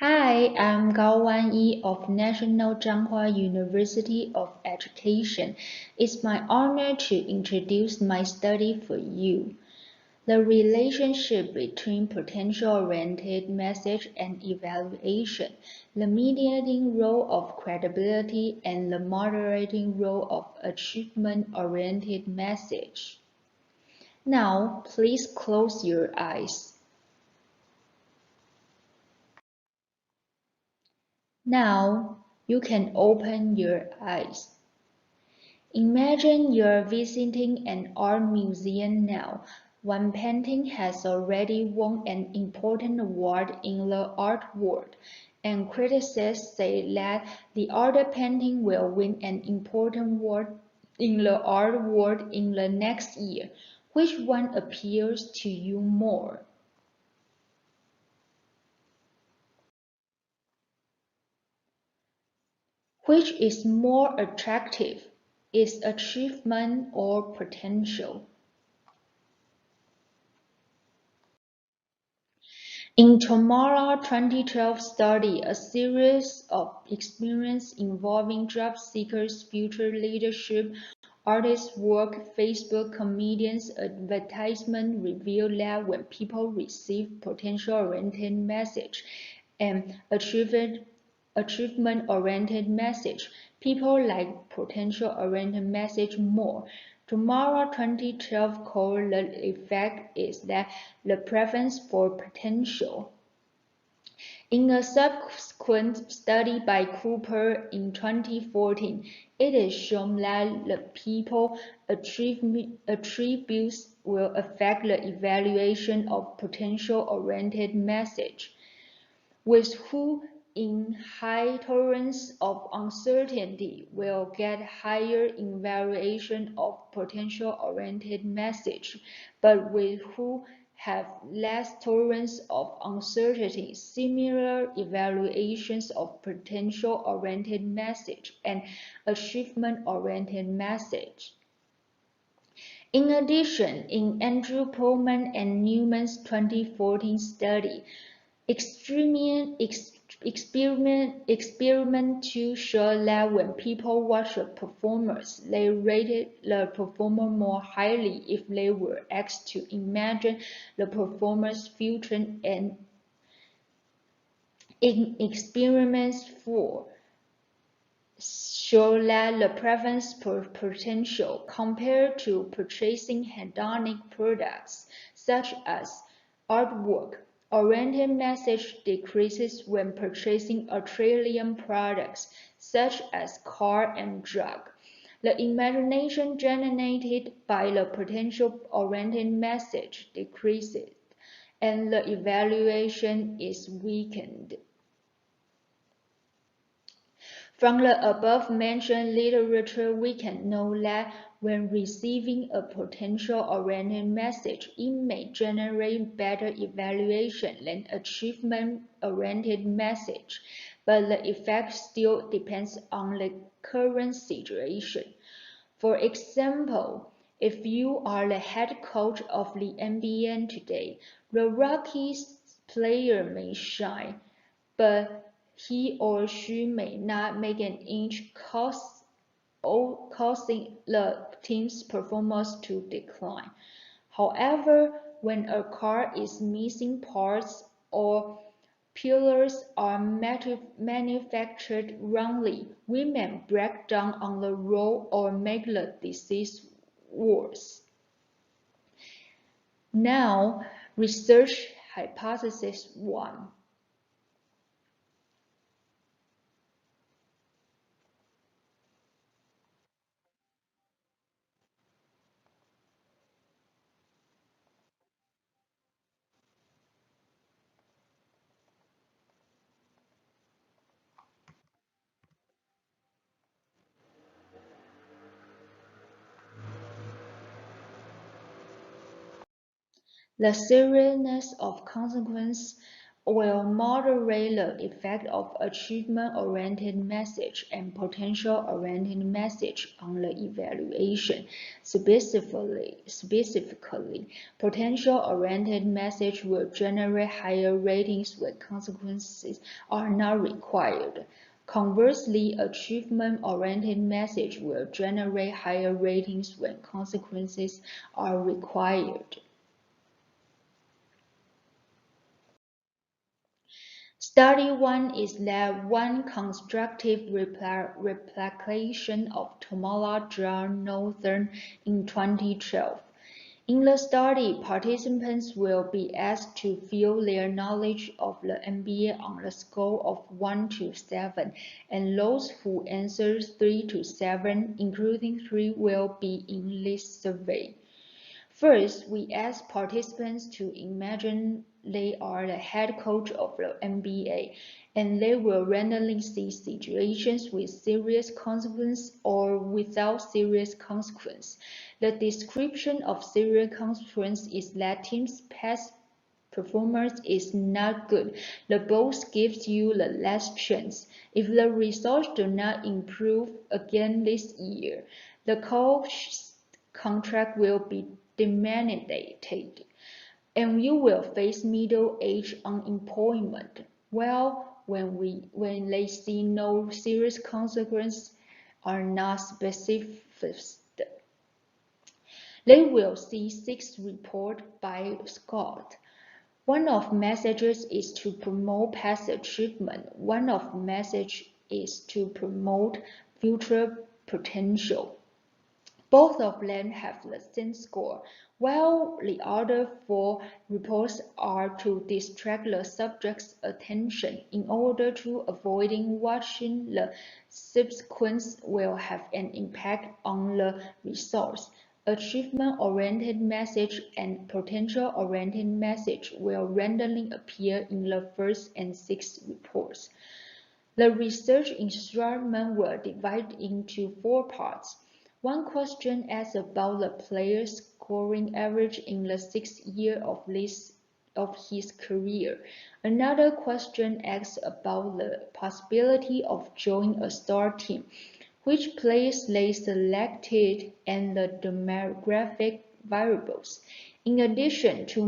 Hi, I'm Wan-Yi of National Changhua University of Education. It's my honor to introduce my study for you. The relationship between potential-oriented message and evaluation, the mediating role of credibility, and the moderating role of achievement-oriented message. Now, please close your eyes. Now, you can open your eyes. Imagine you're visiting an art museum now. One painting has already won an important award in the art world, and critics say that the other painting will win an important award in the art world in the next year. Which one appeals to you more? Which is more attractive? Is achievement or potential? In Tomorrow 2012 study, a series of experiments involving job seekers, future leadership, artists' work, Facebook comedians' advertisement revealed that when people receive potential-oriented message and achievement-oriented message, people like potential-oriented message more. Tomorrow 2012 called the effect is that the preference for potential. In a subsequent study by Cooper in 2014, it is shown that the people attributes will affect the evaluation of potential-oriented message, with who in high tolerance of uncertainty will get higher evaluation of potential-oriented message, but with who have less tolerance of uncertainty, similar evaluations of potential-oriented message and achievement-oriented message. In addition, in Andrew Pullman and Newman's 2014 study, Experiment 2 show that when people watch a performance, they rated the performer more highly if they were asked to imagine the performer's future, and in Experiment 4 show that the preference for potential compared to purchasing hedonic products such as artwork oriented message decreases when purchasing Australian products such as car and drug. The imagination generated by the potential-oriented message decreases, and the evaluation is weakened. From the above-mentioned literature, we can know that when receiving a potential-oriented message, it may generate better evaluation than achievement-oriented message, but the effect still depends on the current situation. For example, if you are the head coach of the NBA today, the Rockies player may shine, but he or she may not make an inch, causing the team's performance to decline. However, when a car is missing parts or pillars are manufactured wrongly, we may break down on the road or make the disease worse. Now, research hypothesis 1. The seriousness of consequence will moderate the effect of achievement-oriented message and potential-oriented message on the evaluation. Specifically, potential-oriented message will generate higher ratings when consequences are not required. Conversely, achievement-oriented message will generate higher ratings when consequences are required. Study 1 is that one constructive replication of Tomala Northern in 2012. In the study, participants will be asked to fill their knowledge of the MBA on a scale of 1 to 7, and those who answer 3 to 7, including 3, will be in this survey. First, we ask participants to imagine they are the head coach of the MBA, and they will randomly see situations with serious consequence or without serious consequence. The description of serious consequence is that team's past performance is not good. The boss gives you the last chance. If the results do not improve again this year, the coach's contract will be terminated, and you will face middle-age unemployment. Well, when they see no serious consequences are not specified, they will see 6 reports by Scott. One of messages is to promote past achievement. One of message is to promote future potential. Both of them have the same score, while the other 4 reports are to distract the subject's attention in order to avoiding watching the subsequence will have an impact on the results. Achievement-oriented message and potential-oriented message will randomly appear in the first and 6th reports. The research instrument will divide into 4 parts. One question asks about the player's scoring average in the 6th year of his career. Another question asks about the possibility of joining a star team, which players they selected, and the demographic variables. In addition to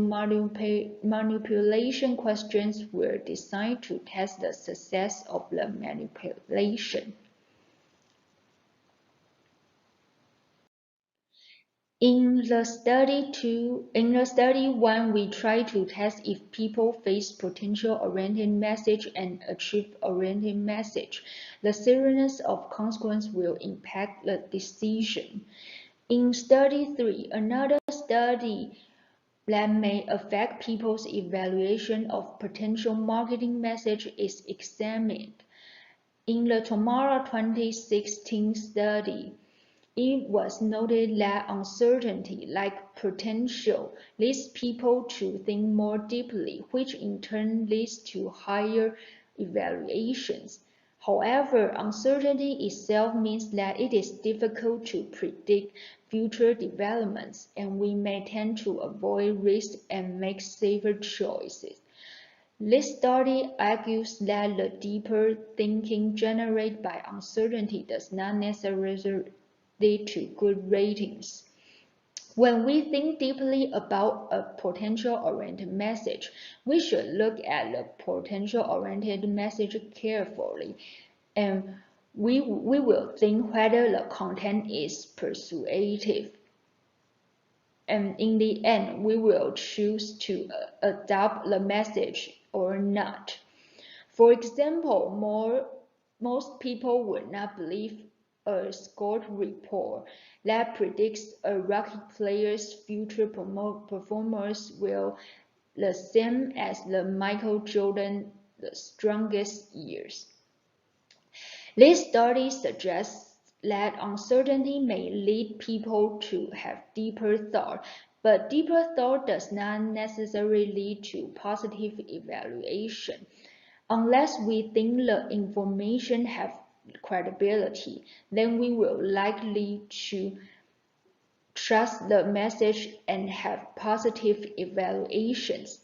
manipulation questions were designed to test the success of the manipulation. In the study 1, we try to test if people face potential-oriented message and achieve-oriented message. The seriousness of consequence will impact the decision. In study 3, another study that may affect people's evaluation of potential marketing message is examined. In the Tomorrow 2016 study, it was noted that uncertainty, like potential, leads people to think more deeply, which in turn leads to higher evaluations. However, uncertainty itself means that it is difficult to predict future developments, and we may tend to avoid risk and make safer choices. This study argues that the deeper thinking generated by uncertainty does not necessarily lead to good ratings. When we think deeply about a potential-oriented message, we should look at the potential-oriented message carefully, and we will think whether the content is persuasive. And in the end, we will choose to adopt the message or not. For example, most people would not believe a scored report that predicts a rugby player's future performance will the same as the Michael Jordan the strongest years. This study suggests that uncertainty may lead people to have deeper thought, but deeper thought does not necessarily lead to positive evaluation. Unless we think the information has credibility, then we will likely to trust the message and have positive evaluations.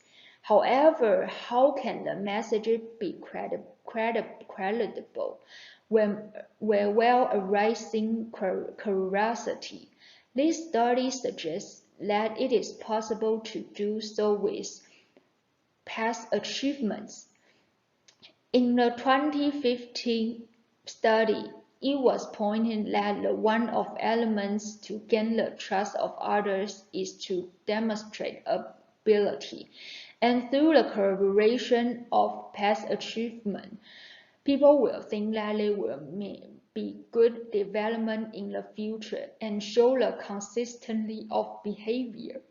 However, how can the message be credible when while arousing curiosity? This study suggests that it is possible to do so with past achievements. In the 2015 study, it was pointed that one of the elements to gain the trust of others is to demonstrate ability. And through the corroboration of past achievement, people will think that there will be good development in the future and show the consistency of behavior,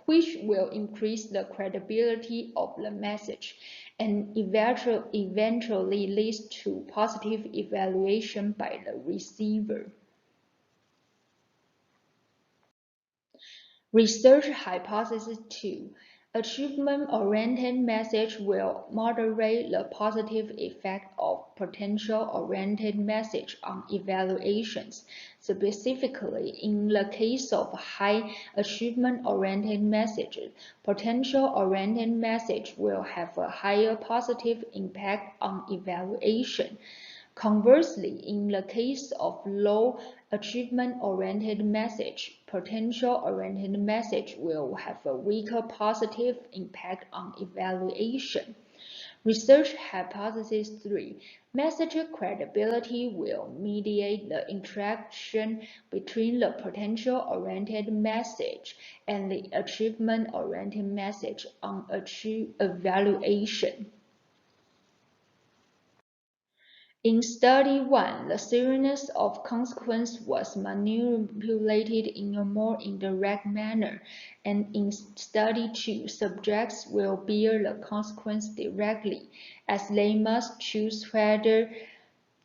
which will increase the credibility of the message and eventually leads to positive evaluation by the receiver. Research hypothesis 2. Achievement-oriented message will moderate the positive effect of potential-oriented message on evaluations. Specifically, in the case of high achievement-oriented messages, potential-oriented message will have a higher positive impact on evaluation. Conversely, in the case of low achievement-oriented message, potential-oriented message will have a weaker positive impact on evaluation. Research hypothesis 3. Message credibility will mediate the interaction between the potential-oriented message and the achievement-oriented message on evaluation. In Study 1, the seriousness of consequence was manipulated in a more indirect manner, and in Study 2, subjects will bear the consequence directly, as they must choose whether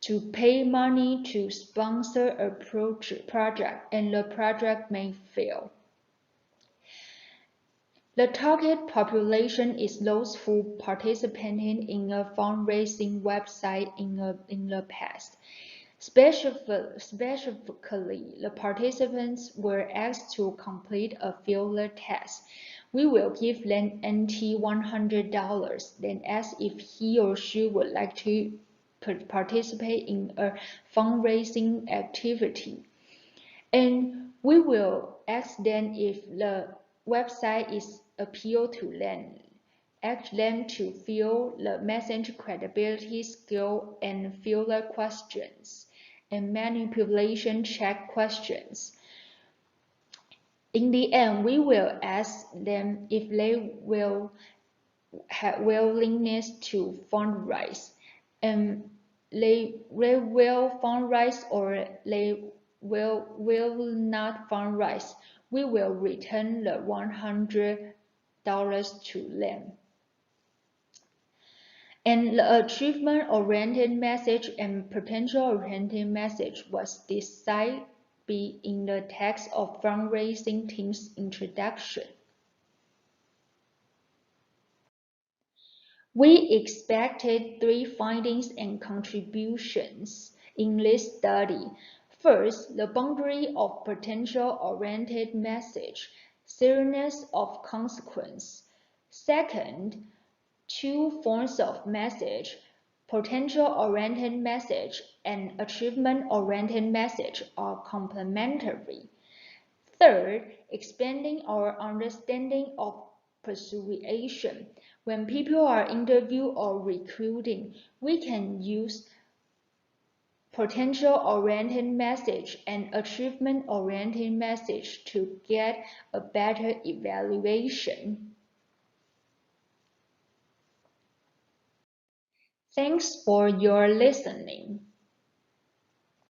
to pay money to sponsor a project, and the project may fail. The target population is those who participated in a fundraising website in the past. Specifically, the participants were asked to complete a failure test. We will give them $100, then ask if he or she would like to participate in a fundraising activity. And we will ask them if the website is appeal to them, ask them to fill the message credibility skill and fill the questions and manipulation check questions. In the end, we will ask them if they will have willingness to fundraise, and they will fundraise or they will not fundraise. We will return the $100 to them. And the achievement-oriented message and potential-oriented message was decided be in the text of fundraising team's introduction. We expected 3 findings and contributions in this study. First, the boundary of potential-oriented message, seriousness of consequence. Second, 2 forms of message, potential-oriented message and achievement-oriented message, are complementary. Third, expanding our understanding of persuasion. When people are interviewed or recruiting, we can use potential-oriented message and achievement-oriented message to get a better evaluation. Thanks for your listening.